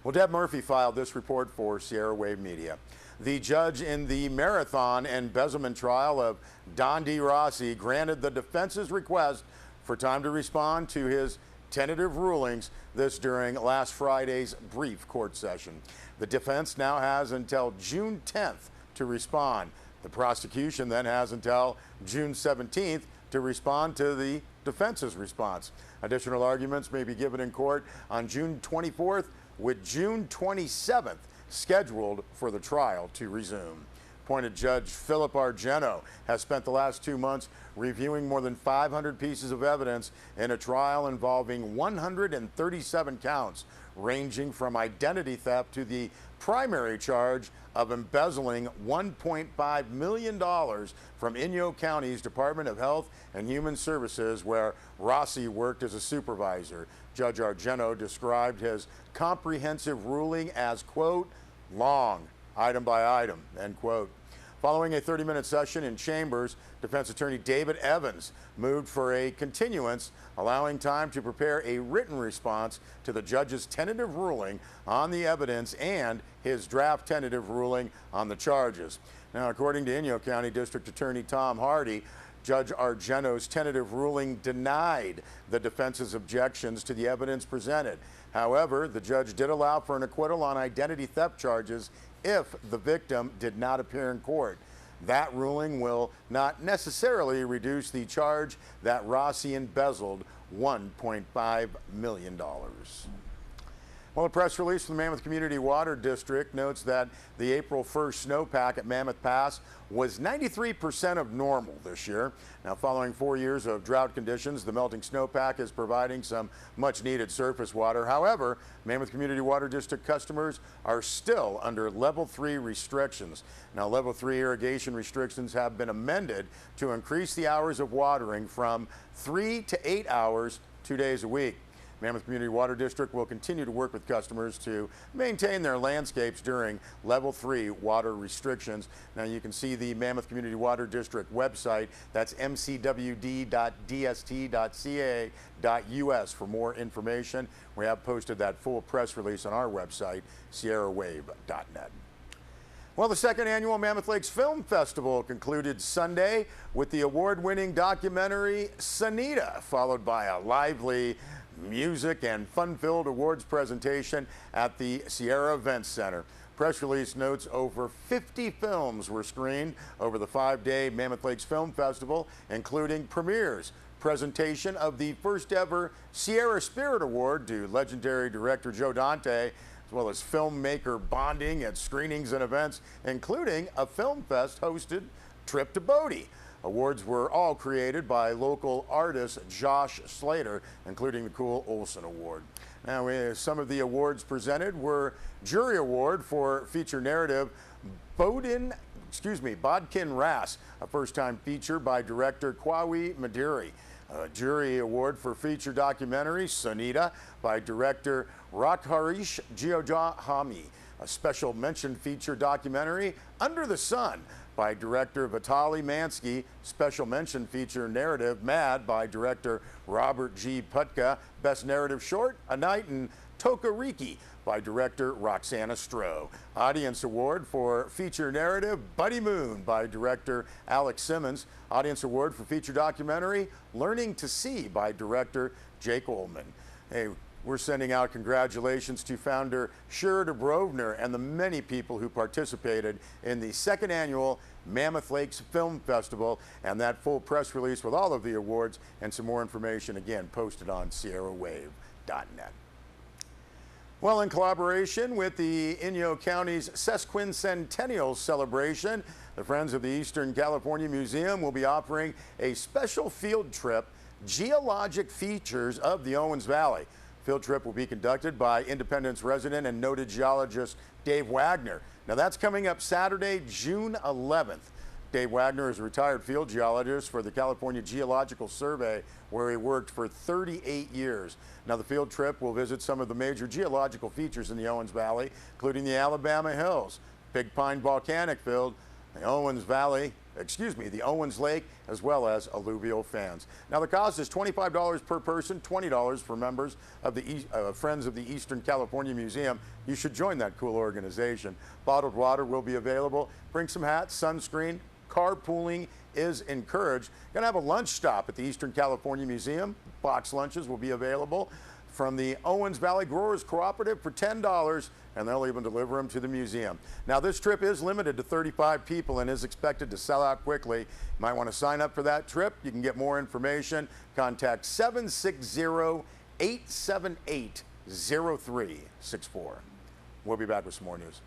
Well, Deb Murphy filed this report for Sierra Wave Media. The judge in the marathon embezzlement trial of Don D. Rossi granted the defense's request for time to respond to his tentative rulings, this during last Friday's brief court session. The defense now has until June 10th to respond. The prosecution then has until June 17th to respond to the defense's response. Additional arguments may be given in court on June 24th, with June 27th scheduled for the trial to resume. Appointed Judge Philip Argento has spent the last 2 months reviewing more than 500 pieces of evidence in a trial involving 137 counts, ranging from identity theft to the primary charge of embezzling $1.5 million from Inyo County's Department of Health and Human Services, where Rossi worked as a supervisor. Judge Argento described his comprehensive ruling as, quote, long, item by item, end quote. Following a 30-minute session in chambers, defense attorney David Evans moved for a continuance, allowing time to prepare a written response to the judge's tentative ruling on the evidence and his draft tentative ruling on the charges. Now, according to Inyo County District Attorney Tom Hardy, Judge Argento's tentative ruling denied the defense's objections to the evidence presented. However, the judge did allow for an acquittal on identity theft charges if the victim did not appear in court. That ruling will not necessarily reduce the charge that Rossi embezzled $1.5 million. Well, a press release from the Mammoth Community Water District notes that the April 1st snowpack at Mammoth Pass was 93% of normal this year. Now, following 4 years of drought conditions, the melting snowpack is providing some much-needed surface water. However, Mammoth Community Water District customers are still under Level 3 restrictions. Now, Level 3 irrigation restrictions have been amended to increase the hours of watering from 3 to 8 hours 2 days a week. Mammoth Community Water District will continue to work with customers to maintain their landscapes during Level 3 water restrictions. Now, you can see the Mammoth Community Water District website. That's mcwd.dst.ca.us for more information. We have posted that full press release on our website, sierrawave.net. Well, the second annual Mammoth Lakes Film Festival concluded Sunday with the award-winning documentary Sanita, followed by a lively music and fun-filled awards presentation at the Sierra Events Center. Press release notes over 50 films were screened over the 5-day Mammoth Lakes Film Festival, including premieres, presentation of the first ever Sierra Spirit Award to legendary director Joe Dante, as well as filmmaker bonding at screenings and events, including a film fest hosted trip to Bodie. Awards were all created by local artist Josh Slater, including the Cool Olson Award. Now, some of the awards presented were Jury Award for Feature Narrative, Bodkin Ras, a first-time feature by director Kwawi Madiri. Jury Award for Feature Documentary, Sanita, by director Rakharish Geojahami. A special mention feature documentary, Under the Sun, by director Vitaly Mansky. Special mention feature narrative, Mad, by director Robert G. Putka. Best narrative short, A Night in Tokariki, by director Roxana Stroh. Audience Award for feature narrative, Buddy Moon, by director Alex Simmons. Audience Award for feature documentary, Learning to See, by director Jake Ullman. Hey, we're sending out congratulations to founder Shira Dubrovner and the many people who participated in the second annual Mammoth Lakes Film Festival, and that full press release with all of the awards and some more information, again, posted on sierrawave.net. Well, in collaboration with the Inyo County's sesquicentennial celebration, the Friends of the Eastern California Museum will be offering a special field trip, Geologic Features of the Owens Valley. Field trip will be conducted by Independence resident and noted geologist Dave Wagner. Now, that's coming up Saturday, June 11th. Dave Wagner is a retired field geologist for the California Geological Survey, where he worked for 38 years. Now, the field trip will visit some of the major geological features in the Owens Valley, including the Alabama Hills, Big Pine Volcanic Field, the Owens Valley the Owens Lake, as well as alluvial fans. Now the cost is $25 per person, $20 for members of the Friends of the Eastern California Museum. You should join that cool organization. Bottled water will be available. Bring some hats, sunscreen. Carpooling is encouraged. Going to have a lunch stop at the Eastern California Museum. Box lunches will be available from the Owens Valley Growers Cooperative for $10, and they'll even deliver them to the museum. Now, this trip is limited to 35 people and is expected to sell out quickly. You might want to sign up for that trip. You can get more information. Contact 760-878-0364. We'll be back with some more news.